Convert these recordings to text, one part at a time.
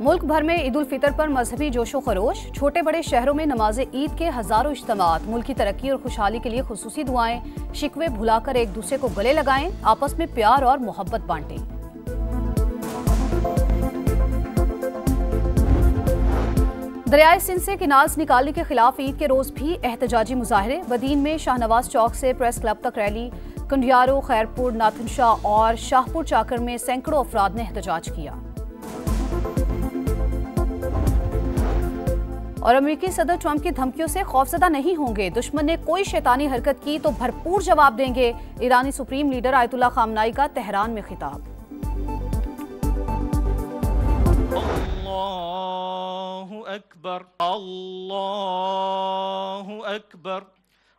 मुल्क भर में ईद उल फितर पर मजहबी जोशो खरोश। छोटे बड़े शहरों में नमाज ईद के हजारों इज्तिमात। मुल्क की तरक्की और खुशहाली के लिए खुसूसी दुआएं। शिकवे भुलाकर एक दूसरे को गले लगाएं, आपस में प्यार और मोहब्बत बांटें। दरियाए सिंध से किनाज निकालने के खिलाफ ईद के रोज भी एहतजाजी मुजाहरे। बदीन में शाहनवाज चौक से प्रेस क्लब तक रैली। कंडियारो, खैरपुर, नाथन शाह और शाहपुर चाकर में सैकड़ों अफराद ने एहतजाज किया। और अमेरिकी सदर ट्रंप की धमकियों से खौफजदा नहीं होंगे। दुश्मन ने कोई शैतानी हरकत की तो भरपूर जवाब देंगे। ईरानी सुप्रीम लीडर आयतुल्लाह खामनाई का तेहरान में खिताब। अल्लाहु अकबर, अल्लाहु अकबर,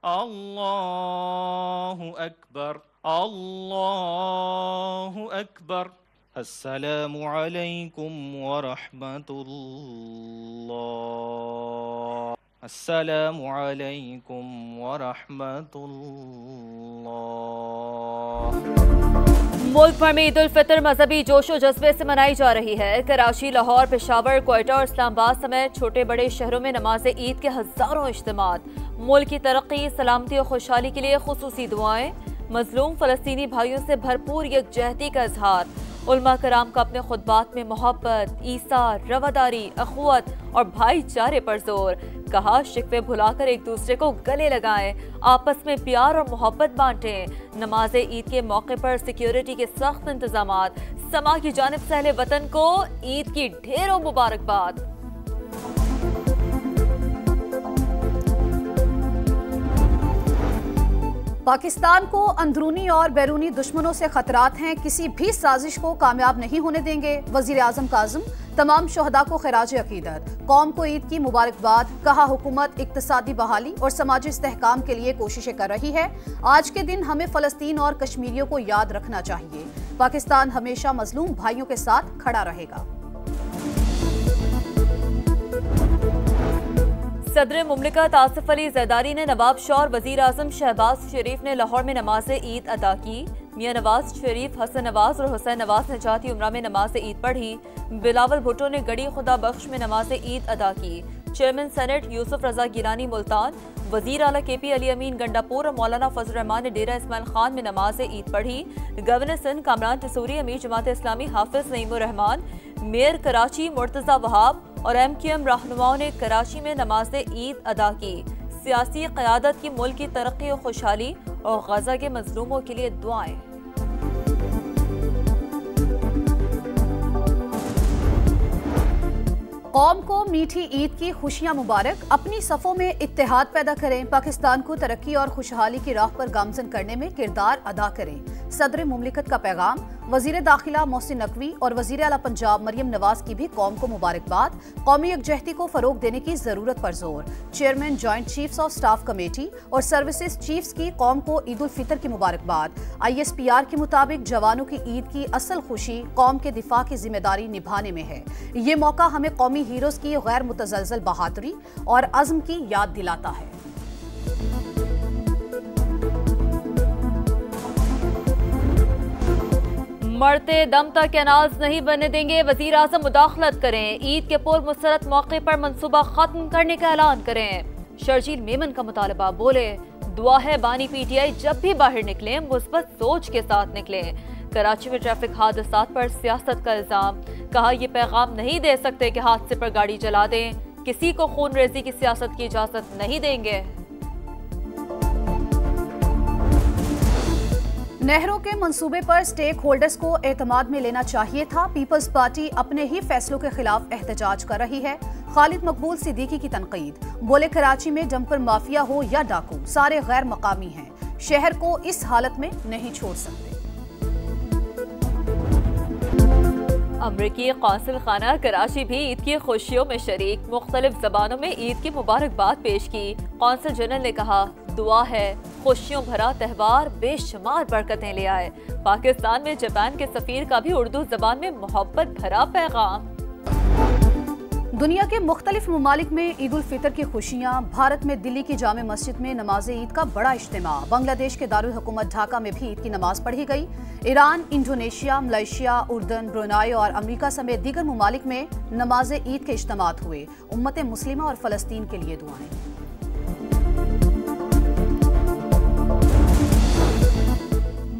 अल्लाहु अकबर, अल्लाहु अकबर। अस्सलामु अलैकुम व रहमतुल्लाह, अस्सलामु अलैकुम व रहमतुल्लाह। मुल्क भर में ईद उल फितर मजहबी जोशो जज्बे से मनाई जा रही है। कराची, लाहौर, पेशावर, क्वेटा और इस्लामाबाद समेत छोटे बड़े शहरों में नमाज ईद के हजारों इज्तिमात। मुल्क की तरक्की, सलामती और खुशहाली के लिए खुसूसी दुआएं। मजलूम फलस्तीनी भाइयों से भरपूर यकजहती का इजहार। उलमा कराम का अपने खुतबात में मोहब्बत, ईसार, रवादारी, अखुवत और भाईचारे पर जोर। कहा, शिकवे भुलाकर एक दूसरे को गले लगाएं, आपस में प्यार और मोहब्बत बांटें। नमाज ईद के मौके पर सिक्योरिटी के सख्त इंतजामात। समा की जानिब से अहले वतन को ईद की ढेरों मुबारकबाद। पाकिस्तान को अंदरूनी और बैरूनी दुश्मनों से खतरात हैं। किसी भी साजिश को कामयाब नहीं होने देंगे। वजीर आजम काज़िम तमाम शोहदा को खिराज अकीदत। कौम को ईद की मुबारकबाद। कहा, हुकूमत इक्तिसादी बहाली और समाजी इस्तेहकाम के लिए कोशिशें कर रही है। आज के दिन हमें फ़लस्तीन और कश्मीरियों को याद रखना चाहिए। पाकिस्तान हमेशा मजलूम भाइयों के साथ खड़ा रहेगा। सदर मुमलिकत आसिफ अली जरदारी ने नवाब शाह और वजीर आजम शहबाज शरीफ ने लाहौर में नमाज ईद अदा की। मियां नवाज शरीफ, हसन नवाज और हुसैन नवाज ने जाती उम्रा में नमाज ईद पढ़ी। बिलावल भुट्टो ने गड़ी खुदा बख्श में नमाज ईद अदा की। चेयरमैन सेनेट यूसुफ रजा गिलानी मुल्तान, वजीर आला KP अली अमीन गंडापुर और मौलाना फजल रहमान ने डेरा इस्माइल खान में नमाज ईद पढ़ी। गवर्नर सिंध कामरान टिसूरी, अमीर जमात इस्लामी हाफिज नईमुर रहमान, मेयर कराची मुर्तजा वहाब और MQM रहनुमाओं ने कराची में नमाज ईद अदा की। सियासी क़यादत की मुल्क की तरक्की और खुशहाली और गजा के मजलूमों के लिए दुआएं। कौम को मीठी ईद की खुशियां मुबारक। अपनी सफ़ों में इत्तेहाद पैदा करें। पाकिस्तान को तरक्की और खुशहाली की राह पर गामजन करने में किरदार अदा करें। सदर मुमलिकत का पैगाम। वजीर दाखिला मोहसिन नकवी और वजीर आला पंजाब मरियम नवाज की भी कौम को मुबारकबाद। कौमी यकजहती को फरोग देने की जरूरत पर जोर। Chairman joint chiefs of staff committee और सर्विसेज चीफ्स की कौम को ईद उल फितर की मुबारकबाद। ISPR के मुताबिक जवानों की ईद की असल खुशी कौम के दिफा की जिम्मेदारी निभाने में है। ये मौका हमें कौमी हीरोज की गैर मुतजलजल बहादुरी और अज़्म की याद दिलाता है। मरते दम तक कैनाल्स नहीं बनने देंगे। वजीर आजम मुदाखलत करें। ईद के पुर मुसरत मौके पर मंसूबा खत्म करने का ऐलान करें। शर्जील मेमन का मुतालबा। बोले, दुआ है बानी PTI जब भी बाहर निकले मुस्बत सोच के साथ निकले। कराची में ट्रैफिक हादसात पर सियासत का इल्जाम। कहा, ये पैगाम नहीं दे सकते कि हादसे पर गाड़ी चला दें। किसी को खून रेजी की सियासत की इजाजत नहीं देंगे। नहरों के मंसूबे पर स्टेक होल्डर्स को एतमाद में लेना चाहिए था। पीपल्स पार्टी अपने ही फैसलों के खिलाफ एहतजाज कर रही है। खालिद मकबूल सिद्दीकी की तनकीद। बोले, कराची में डंपर माफिया हो या डाकू, सारे गैर मकामी हैं। शहर को इस हालत में नहीं छोड़ सकते। अमरीकी कौंसिल खाना कराची भी ईद की खुशियों में शरीक। मुख्तलिफ जबानों में ईद की मुबारकबाद पेश की। कौंसिल जनरल ने कहा, दुआ है खुशियों भरा त्यौहार बेशुमार बरकतें ले आए। पाकिस्तान में जापान के सफीर का भी उर्दू जबान में मोहब्बत भरा पैगाम। दुनिया के मुख्तलिफ ममालिक में ईद उल फितर की खुशियां। भारत में दिल्ली की जामे मस्जिद में नमाज ईद का बड़ा इज्तिमा। बांग्लादेश के दारुल हुकूमत ढाका में भी ईद की नमाज पढ़ी गई। ईरान, इंडोनेशिया, मलेशिया, उर्दन, ब्रुनाई और अमेरिका समेत दीगर ममालिक में नमाज ईद के इज्तिमात हुए। उम्मत मुस्लिमा और फलस्तीन के लिए दुआएं।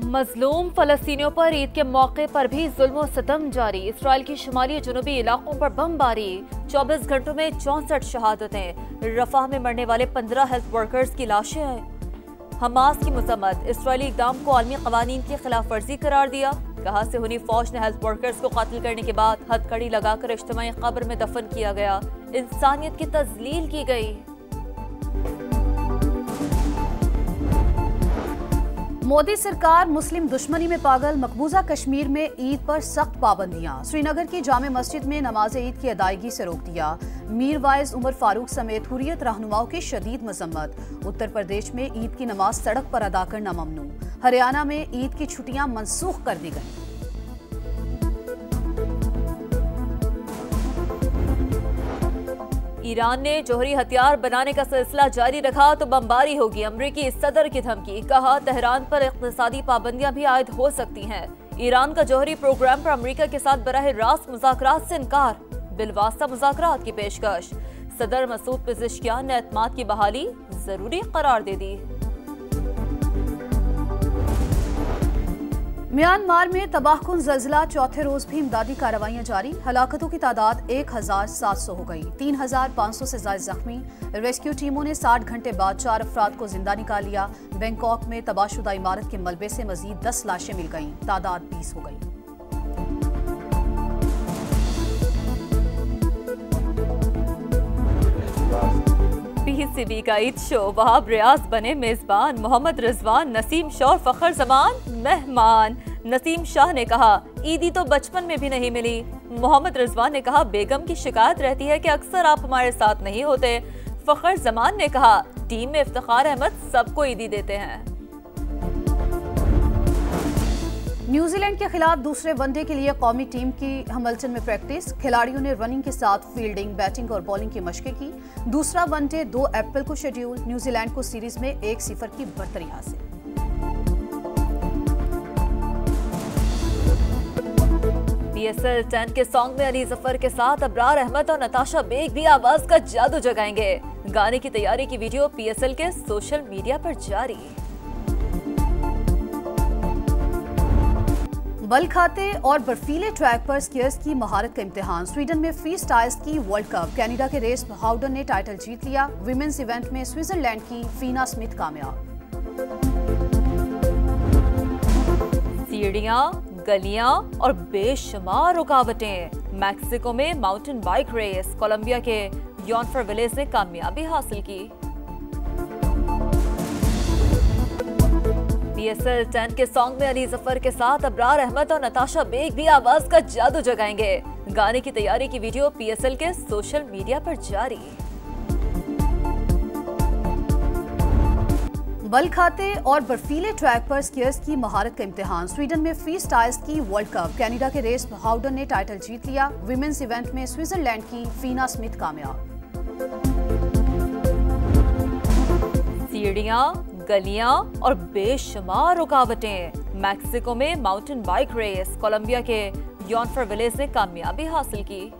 मजलूम फलस्तीनियों पर ईद के मौके पर भी जुल्म और सितम जारी। इसराइल की शुमाली और जनूबी इलाकों पर बमबारी। 24 घंटों में 64 शहादतें। रफाह में मरने वाले 15 हेल्थ वर्कर्स की लाशें। हमास की मजम्मत। इसराइली इक़दाम को आलमी कवानीन की खिलाफ वर्जी करार दिया। कहा सिहोनी फौज ने हेल्थ वर्कर्स को कत्ल करने के बाद हथकड़ी लगाकर इज्तिमाई कब्र में दफन किया गया। इंसानियत की तज़लील की गई। मोदी सरकार मुस्लिम दुश्मनी में पागल। मकबूजा कश्मीर में ईद पर सख्त पाबंदियां। श्रीनगर की जामे मस्जिद में नमाज ईद की अदायगी से रोक दिया। मीर वाइज उमर फारूक समेत हुर्रियत रहनुमाओं की शदीद मजम्मत। उत्तर प्रदेश में ईद की नमाज सड़क पर अदा करना ममनू। हरियाणा में ईद की छुट्टियां मनसूख कर दी गई। ईरान ने जौहरी हथियार बनाने का सिलसिला जारी रखा तो बमबारी होगी। अमरीकी सदर की धमकी। कहा तेहरान पर इक़्तिसादी पाबंदियां भी आयद हो सकती हैं। ईरान का जौहरी प्रोग्राम पर अमरीका के साथ बराह रास्त मुज़ाकरात से इनकार। बिलवास्ता मुज़ाकरात की पेशकश। सदर मसूद पेज़ेश्कियान ने एतमाद की बहाली जरूरी करार दे दी। म्यांमार में तबाहकुन ज़ल्ज़ला। चौथे रोज भी इमदादी कार्रवाइयां जारी। हलाकतों की तादाद 1700 हो गई। 3500 से ज्यादा जख्मी। रेस्क्यू टीमों ने 60 घंटे बाद 4 अफराद को जिंदा निकाल लिया। बैंकॉक में तबाहशुदा इमारत के मलबे से मजीद 10 लाशें मिल गईं। तादाद 20 हो गई। पीसीबी का ईद शो। वहाब रियाज बने मेजबान। मोहम्मद रिजवान, नसीम शाह और फखर जमान मेहमान। नसीम शाह ने कहा ईदी तो बचपन में भी नहीं मिली। मोहम्मद रिजवान ने कहा बेगम की शिकायत रहती है कि अक्सर आप हमारे साथ नहीं होते। फखर जमान ने कहा टीम में इफ्तिखार अहमद सबको ईदी देते हैं। न्यूजीलैंड के खिलाफ दूसरे वनडे के लिए कौमी टीम की हैमिल्टन में प्रैक्टिस। खिलाड़ियों ने रनिंग के साथ फील्डिंग, बैटिंग और बॉलिंग की मशकें की। दूसरा वनडे 2 अप्रैल को शेड्यूल। न्यूजीलैंड को सीरीज में 1-0 की बढ़तरी हासिल। PSL 10 के सॉन्ग में अली जफर के साथ अबरार अहमद और नताशा बेग भी आवाज का जादू जगाएंगे। गाने की तैयारी की वीडियो PSL के सोशल मीडिया पर जारी। बल खाते और बर्फीले ट्रैक पर स्कीयर्स की महारत का इम्तिहान। स्वीडन में free style ski world cup. Canada के रेस हाउडन ने टाइटल जीत लिया। विमेंस इवेंट में स्विट्जरलैंड की फीना स्मिथ कामयाब। सीढ़ियां, गलियां और बेशुमार रुकावटें। मैक्सिको में माउंटेन बाइक रेस। कोलंबिया के यॉन फॉर्विलेस ने कामयाबी हासिल की। PSL 10 के सॉन्ग में अली जफर के साथ अबरार अहमद और नताशा बेग भी आवाज का जादू जगाएंगे। गाने की तैयारी की वीडियो PSL के सोशल मीडिया पर जारी। बल खाते और बर्फीले ट्रैक पर स्कीयर्स की महारत का इम्तिहान। स्वीडन में free style ski world cup. Canada के रेस हाउडन ने टाइटल जीत लिया। विमेंस इवेंट में स्विट्जरलैंड की फीना स्मिथ कामयाब। सीढ़ियां, गलियां और बेशुमार रुकावटें। मैक्सिको में माउंटेन बाइक रेस। कोलंबिया के यॉन फॉर्विलेस ने कामयाबी हासिल की।